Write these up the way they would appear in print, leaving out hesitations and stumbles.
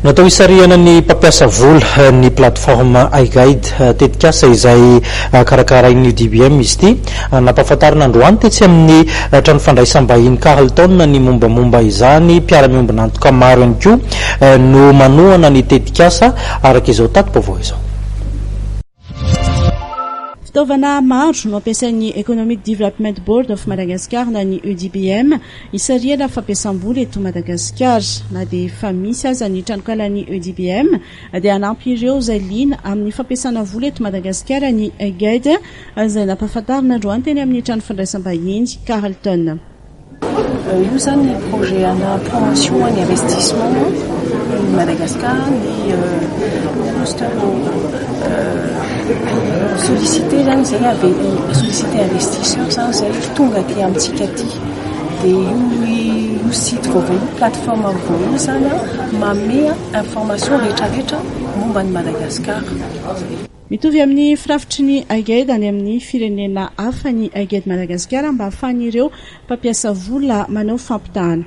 Natao hisariana ny mpampiasa vola ny plateforme iGuide tetikasa izay karakarain'ny UDBM izy ity nampahafantarina androany tetsy amin'ny trano fandraisam-bahiny Carlton ny mombamomba izany mpiara-miombona antoka maro ihany koa no manohana ny tetikasa araka izao tato-baovao izao. Fitaovana maro no ampiasain'ny Economic Development Board of Madagascar na ny UDBM hisariana fampiasam-bola eto Madagasikara na dia efa misy aza ny tranokalan'ny UDBM dia hanampy ireo izay liana amin'ny fampiasana vola eto Madagasikara ny iGuide izay nampahafantarina androany teny amin'ny trano fandraisam-bahiny Carlton. Io zany projet ana promotion ny investissement Madagascar ny sollicité zany zay sollicité investisseur zany zay tonga aty amintsika aty dia io site vaovao plateforme vaovao zany mamea information rehetrarehetra momba ny Madagascar. Mitovy amin'ny firafitry ny iGuide any amin'ny firenena hafa ny iGuide Madagascar mba ahafahan'ireo mpampiasa vola manao fampitahana.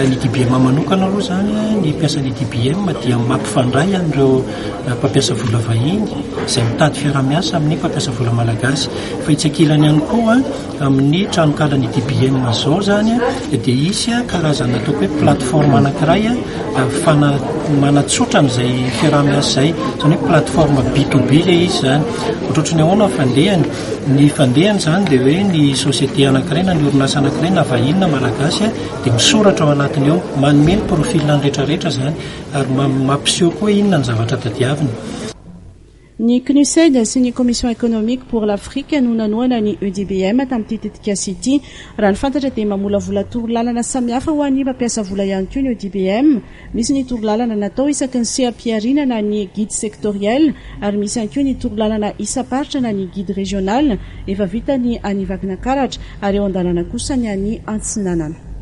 Ny DBM manokana aloha zany ny piasan'ny DBM dia mampifandray an'ireo mpampiasa vola vahiny izay mitady fiaramiasa amin'ny mpampiasa vola malagasy fa itsakilany ihany koa amin'ny tranokalan'ny DBM zao zany dia isy karazana ataoko hoe plateforme anankiray manatsotra an'izay fiaramiasa izay zany hoe plateforme B2B ilay izy zany ohatrohatry ny ahoana fandehany ny fandehany zany dia hoe ny société anankiray na ny orinasa anankiray na vahiny na malagasy dia misoratra ao anatiny eo manome ny profilna ny rehetrarehetra zany ary mampiseho koa inona ny zavatra tadiaviny. Ny CNUSED sy ny Commission économique pour l'Afrique no nanoana ny UDBM tamin'ity tetikasa ity raha ny fantatra dia mamolavola torolalana samihafa ho an'ny mpampiasa vola ihany koa ny UDBM. Misy ny torolalana natao isaky ny seha-piarinana ny guide sectoriel ary misy ihany koa ny torolalana isa-paritra na ny guide régional efa vita ny anivakina karatra ary eo an-dalana kosa ny any Antsinanana.